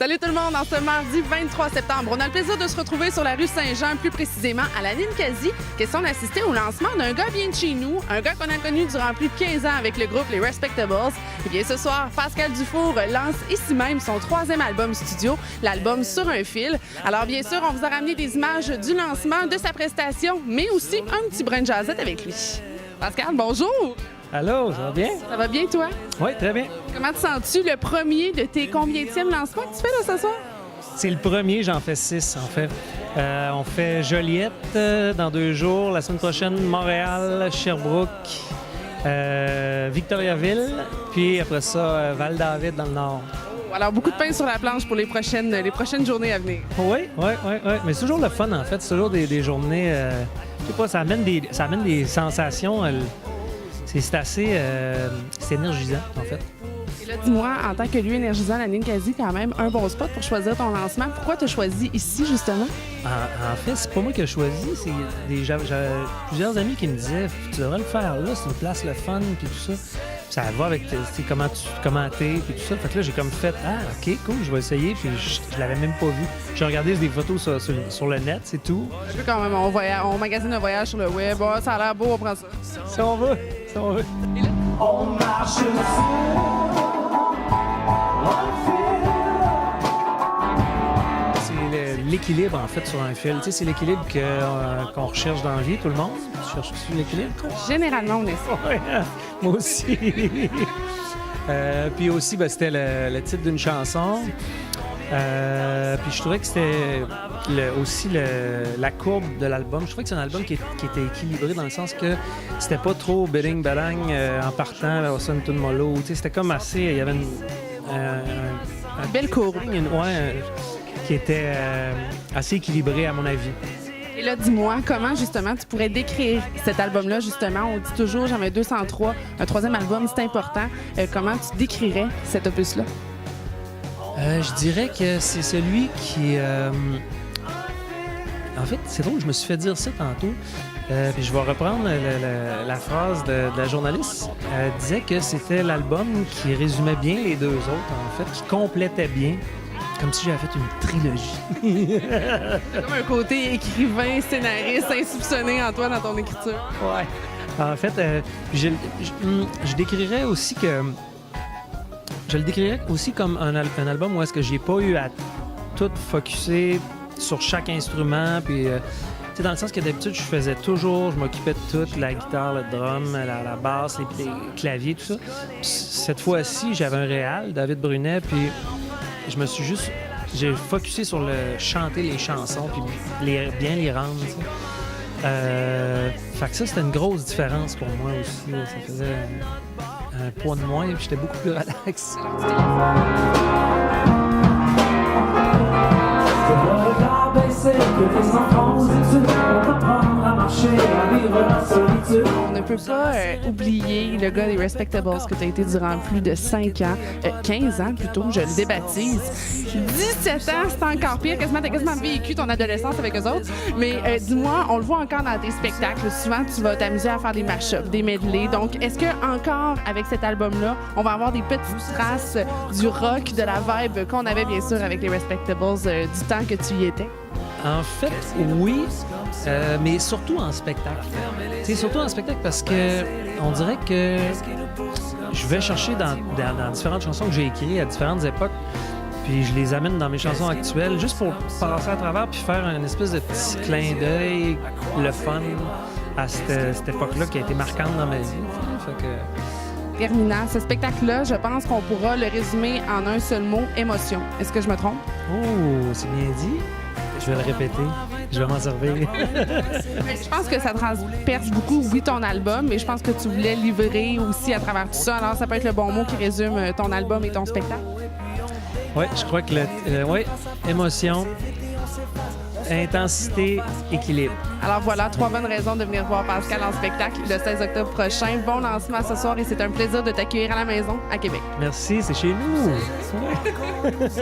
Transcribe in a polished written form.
Salut tout le monde, en ce mardi 23 septembre, on a le plaisir de se retrouver sur la rue Saint-Jean, plus précisément à la Ninkasi. Question d'assister au lancement d'un gars bien de chez nous, un gars qu'on a connu durant plus de 15 ans avec le groupe Les Respectables. Et bien ce soir, Pascal Dufour lance ici même son 3e album studio, l'album Sur un fil. Alors bien sûr, on vous a ramené des images du lancement, de sa prestation, mais aussi un petit brin de jazzette avec lui. Pascal, bonjour! Allô, ça va bien? Ça va bien, toi? Oui, très bien. Comment te sens-tu le premier de tes combienièmes lancements que tu fais là ce soir? C'est le premier, j'en fais 6 en fait. On fait Joliette dans 2 jours. La semaine prochaine, Montréal, Sherbrooke, Victoriaville. Puis après ça, Val-David dans le nord. Alors, beaucoup de pain sur la planche pour les prochaines journées à venir. Oui. Mais c'est toujours le fun en fait. C'est toujours des journées... je sais pas, ça amène des sensations. C'est assez c'est énergisant, en fait. Et là, dis-moi, en tant que lieu énergisant, la Ninkasi, quand même, un bon spot pour choisir ton lancement. Pourquoi tu as choisi ici, justement? En fait, c'est pas moi qui ai choisi. J'avais plusieurs amis qui me disaient « Tu devrais le faire là, c'est une place le fun, puis tout ça. » Ça va avec comment t'es, puis tout ça. Fait que là, j'ai comme fait « Ah, OK, cool, je vais essayer. » Puis je l'avais même pas vu. J'ai regardé des photos sur le net, c'est tout. Un peu quand même, on magasine un voyage sur le web. Oh, ça a l'air beau, on prend ça. Si on veut. Et là, On marche C'est l'équilibre, en fait, sur un fil. Tu sais, c'est l'équilibre qu'on recherche dans la vie, tout le monde. Tu cherches-tu l'équilibre? généralement, on est ça. Ouais, moi aussi. Puis aussi, c'était le titre d'une chanson. Puis je trouvais que c'était aussi la courbe de l'album. Je trouvais que c'est un album qui était équilibré dans le sens que c'était pas trop biding-badang en partant, au son tout mollo. Tu sais, c'était comme assez... Il y avait une Belle courbe. Qui était assez équilibré, à mon avis. Et là, dis-moi, comment, justement, tu pourrais décrire cet album-là, justement? On dit toujours, j'en ai 203, un 3e album, c'est important. Comment tu décrirais cet opus-là? Je dirais que c'est celui qui... En fait, c'est drôle, je me suis fait dire ça tantôt. Puis je vais reprendre la phrase de la journaliste. Elle disait que c'était l'album qui résumait bien les 2 autres, en fait, qui complétait bien. Comme si j'avais fait une trilogie. Comme un côté écrivain, scénariste, insoupçonné en toi dans ton écriture. Ouais. En fait, je décrirais aussi que... Je le décrirais aussi comme un album où est-ce que j'ai pas eu à tout focusser sur chaque instrument, puis... Tu sais, dans le sens que d'habitude, je m'occupais de tout, la guitare, le drum, la basse, les claviers, tout ça. Puis cette fois-ci, j'avais un réal, David Brunet, puis j'ai focusé sur chanter les chansons, puis bien les rendre, tu sais. Fait que ça, c'était une grosse différence pour moi aussi. Ça faisait un poids de moins, puis j'étais beaucoup plus relax. On ne peut pas oublier le gars des Respectables que tu as été durant plus de 5 ans, 15 ans plutôt, je le débaptise. 17 ans, c'est encore pire, t'as quasiment vécu ton adolescence avec eux autres. Mais dis-moi, on le voit encore dans tes spectacles, souvent tu vas t'amuser à faire des mashups, des medleys. Donc, est-ce que encore avec cet album-là, on va avoir des petites traces du rock, de la vibe qu'on avait bien sûr avec les Respectables du temps que tu y étais? En fait, oui, mais surtout en spectacle. C'est surtout en spectacle parce que on dirait que je vais chercher dans différentes chansons que j'ai écrites à différentes époques, puis je les amène dans mes chansons actuelles juste pour passer à travers puis faire une espèce de petit clin d'œil, le fun à cette époque-là qui a été marquante dans ma vie. Fait que... Terminant, ce spectacle-là, je pense qu'on pourra le résumer en un seul mot, émotion. Est-ce que je me trompe? Oh, c'est bien dit. Je vais le répéter. Je vais m'en servir. Je pense que ça transperce beaucoup, oui, ton album, mais je pense que tu voulais livrer aussi à travers tout ça. Alors, ça peut être le bon mot qui résume ton album et ton spectacle. Oui, je crois que émotion, intensité, équilibre. Alors voilà, 3 bonnes raisons de venir voir Pascal en spectacle le 16 octobre prochain. Bon lancement ce soir et c'est un plaisir de t'accueillir à la maison à Québec. Merci, c'est chez nous. Merci.